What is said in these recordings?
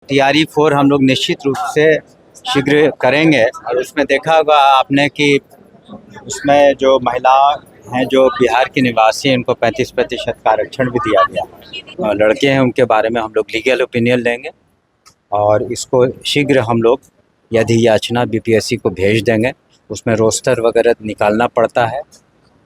TRE 4 हम लोग निश्चित रूप से शीघ्र करेंगे। और उसमें देखा होगा आपने कि उसमें जो महिला हैं जो बिहार की निवासी हैं उनको 35% का आरक्षण भी दिया गया। और लड़के हैं उनके बारे में हम लोग लीगल ओपिनियन लेंगे और इसको शीघ्र हम लोग अधियाचना BPSC को भेज देंगे। उसमें रोस्टर वगैरह निकालना पड़ता है,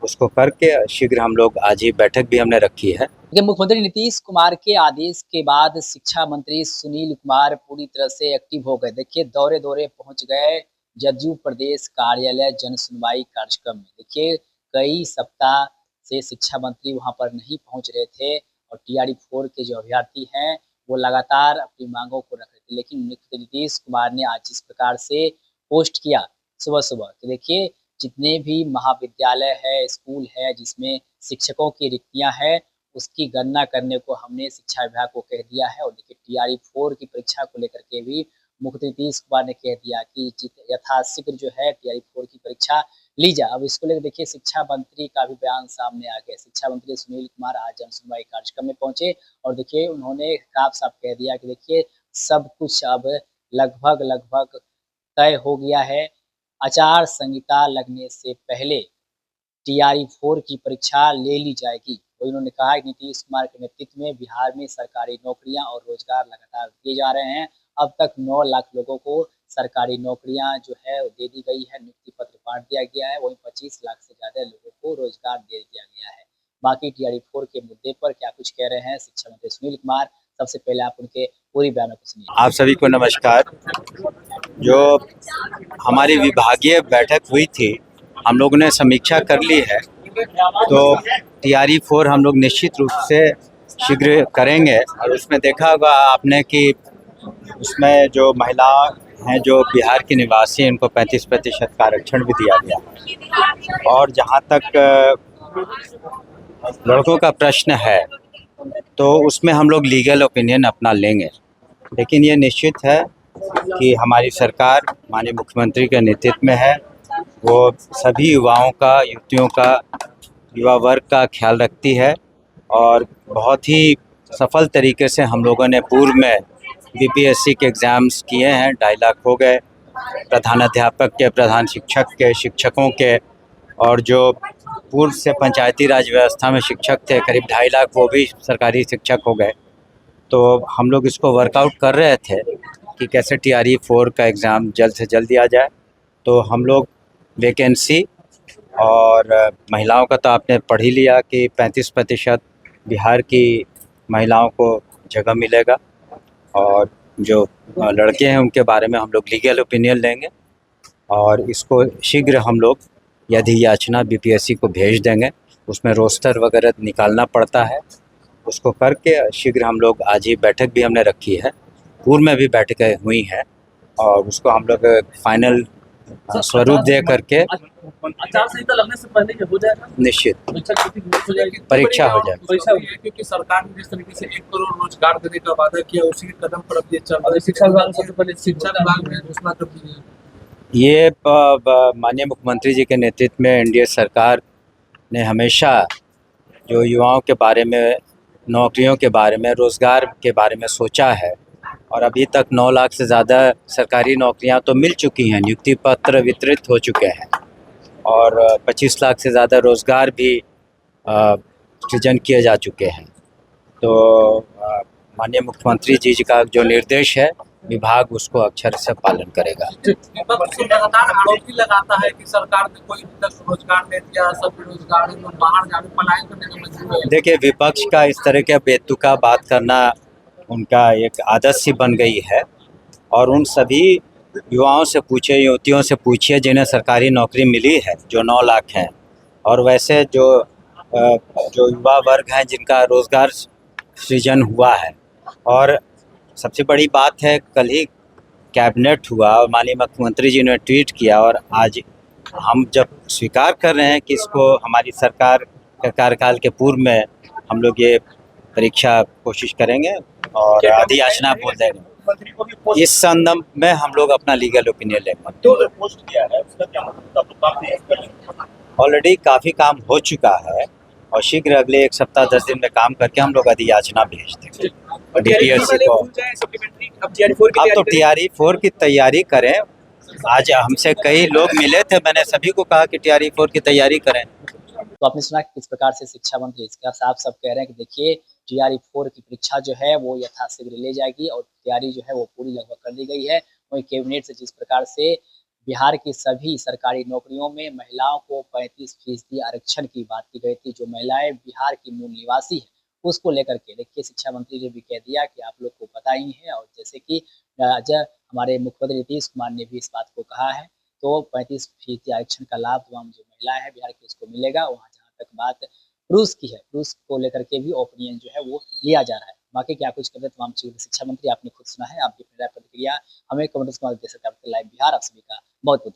उसको करके शीघ्र हम लोग आज ही बैठक भी हमने रखी है। लेकिन मुख्यमंत्री नीतीश कुमार के आदेश के बाद शिक्षा मंत्री सुनील कुमार पूरी तरह से एक्टिव हो गए। देखिए दौरे दौरे पहुंच गए जदयू प्रदेश कार्यालय जन सुनवाई कार्यक्रम में। देखिए कई सप्ताह से शिक्षा मंत्री वहां पर नहीं पहुंच रहे थे और TRE 4 के जो अभ्यर्थी हैं वो लगातार अपनी मांगों को रख रहे थे। लेकिन मुख्यमंत्री नीतीश कुमार ने आज इस प्रकार से पोस्ट किया सुबह सुबह कि देखिए जितने भी महाविद्यालय है, स्कूल है जिसमें शिक्षकों की रिक्तियां हैं उसकी गणना करने को हमने शिक्षा विभाग को कह दिया है। और देखिए TRE 4 की परीक्षा को लेकर के भी मुख्यमंत्री नीतीश कुमार ने कह दिया कि यथाशीघ्र जो है TRE 4 की परीक्षा ली जाए। अब इसको लेकर देखिए शिक्षा मंत्री का भी बयान सामने आ गया। शिक्षा मंत्री सुनील कुमार आज जन सुनवाई कार्यक्रम में पहुंचे और देखिए उन्होंने साफ साफ कह दिया कि देखिए सब कुछ अब लगभग तय हो गया है। आचार संहिता लगने से पहले TRE 4 की परीक्षा ले ली जाएगी। तो इन्होंने कहा कि नीतीश कुमार के नेतृत्व में बिहार में सरकारी नौकरियां और रोजगार लगातार दिए जा रहे हैं। अब तक 9 लाख लोगों को सरकारी नौकरियां जो है दे दी गई है, नियुक्ति पत्र बांट दिया गया है। वहीं 25 लाख से ज्यादा लोगों को रोजगार दे दिया गया है। बाकी TRE 4 के मुद्दे पर क्या कुछ कह रहे हैं शिक्षा मंत्री सुनील कुमार, सबसे पहले आप उनके पूरी बयानों को सुनिए। आप सभी को नमस्कार। जो हमारी विभागीय बैठक हुई थी हम लोगों ने समीक्षा कर ली है, तो TRE 4 हम लोग निश्चित रूप से शीघ्र करेंगे। और उसमें देखा होगा आपने कि उसमें जो महिला हैं जो बिहार की निवासी हैं उनको 35% का आरक्षण भी दिया गया। और जहाँ तक लड़कों का प्रश्न है तो उसमें हम लोग लीगल ओपिनियन अपना लेंगे। लेकिन ये निश्चित है कि हमारी सरकार माननीय मुख्यमंत्री के नेतृत्व में है, वो सभी युवाओं का, युवतियों का, युवा वर्ग का ख्याल रखती है। और बहुत ही सफल तरीके से हम लोगों ने पूर्व में BPSC के एग्ज़ाम्स किए हैं। 2.5 लाख हो गए प्रधानाध्यापक के, प्रधान शिक्षक के, शिक्षकों के, और जो पूर्व से पंचायती राज व्यवस्था में शिक्षक थे करीब 2.5 लाख वो भी सरकारी शिक्षक हो गए। तो हम लोग इसको वर्कआउट कर रहे थे कि कैसे TRE 4 का एग्ज़ाम जल्द से जल्द दिया जाए। तो हम लोग वैकेंसी और महिलाओं का तो आपने पढ़ ही लिया कि 35% बिहार की महिलाओं को जगह मिलेगा। और जो लड़के हैं उनके बारे में हम लोग लीगल ओपिनियन लेंगे और इसको शीघ्र हम लोग अधियाचना BPSC को भेज देंगे। उसमें रोस्टर वगैरह निकालना पड़ता है, उसको करके शीघ्र हम लोग आज ही बैठक भी हमने रखी है। पूर्व में भी बैठकें हुई हैं और उसको हम लोग फाइनल स्वरूप दे करके आचार संहिता लगने से पहले हो जाएगा निश्चित परीक्षा हो जाएगी। क्योंकि सरकार ने जिस तरीके से 1 करोड़ रोजगार देने का वादा किया उसी के कदम पर अब ये चल रहा है। शिक्षा विभाग सबसे पहले शिक्षा विभाग ने घोषणा कर दी है। ये माननीय मुख्यमंत्री जी के नेतृत्व में NDA सरकार ने हमेशा जो युवाओं के बारे में, नौकरियों के बारे में, रोज़गार के बारे में सोचा है। और अभी तक 9 लाख से ज़्यादा सरकारी नौकरियां तो मिल चुकी हैं, नियुक्ति पत्र वितरित हो चुके हैं और 25 लाख से ज़्यादा रोज़गार भी सृजन किए जा चुके हैं। तो माननीय मुख्यमंत्री जी का जो निर्देश है विभाग उसको अक्षर से पालन करेगा। लगातार आरोपी लगाता है कि सरकार ने कोई रोजगार नहीं दिया, सब बेरोजगार लोग बाहर जाने पलायन करने में मजबूर है। देखिए विपक्ष का इस तरह के बेतुका बात करना उनका एक आदत सी बन गई है। और उन सभी युवाओं से पूछिए, युवतियों से पूछिए जिन्हें सरकारी नौकरी मिली है जो 9 लाख हैं, और वैसे जो युवा वर्ग हैं जिनका रोज़गार सृजन हुआ है। और सबसे बड़ी बात है कल ही कैबिनेट हुआ और माननीय मुख्यमंत्री जी ने ट्वीट किया और आज हम जब स्वीकार कर रहे हैं कि इसको हमारी सरकार के कार्यकाल के पूर्व में हम लोग ये परीक्षा कोशिश करेंगे और अधियाचना बोल देंगे। इस संदर्भ में हम लोग अपना लीगल ओपिनियन लेंगे। ऑलरेडी काफ़ी काम हो चुका है और शीघ्र अगले 1 सप्ताह 10 दिन में काम करके हम लोग अधियाचना भेज देंगे। DPSC को। अब तो TRE-4 की तैयारी करें। आज हमसे कई लोग मिले थे, मैंने सभी को कहा कि TRE-4 की तैयारी करें। तो आपने सुना कि किस प्रकार से शिक्षा मंत्री इसका साफ साफ कह रहे हैं कि देखिए TRE-4 की परीक्षा जो है वो यथाशीघ्र ले जाएगी और तैयारी जो है वो पूरी लगभग कर दी गई है। वहीं कैबिनेट से जिस प्रकार से बिहार की सभी सरकारी नौकरियों में महिलाओं को 35% आरक्षण की बात की गई थी, जो महिलाएं बिहार की मूल निवासी है उसको लेकर के देखिए शिक्षा मंत्री ने भी कह दिया कि आप लोग को पता ही है। और जैसे कि हमारे मुख्यमंत्री नीतीश कुमार ने भी इस बात को कहा है, तो 35% आरक्षण का लाभ तमाम जो महिलाएं हैं बिहार की उसको मिलेगा। वहाँ जहाँ तक बात पुरुष की है, पुरुष को लेकर के भी ओपिनियन जो है वो लिया जा रहा है। बाकी क्या कुछ कर रहे तमाम चीज़ों शिक्षा मंत्री आपने खुद सुना है। आपकी अपनी राय प्रतिक्रिया हमें कमेंट्स में दे सकते हैं। लाइव बिहार आप सभी का बहुत बहुत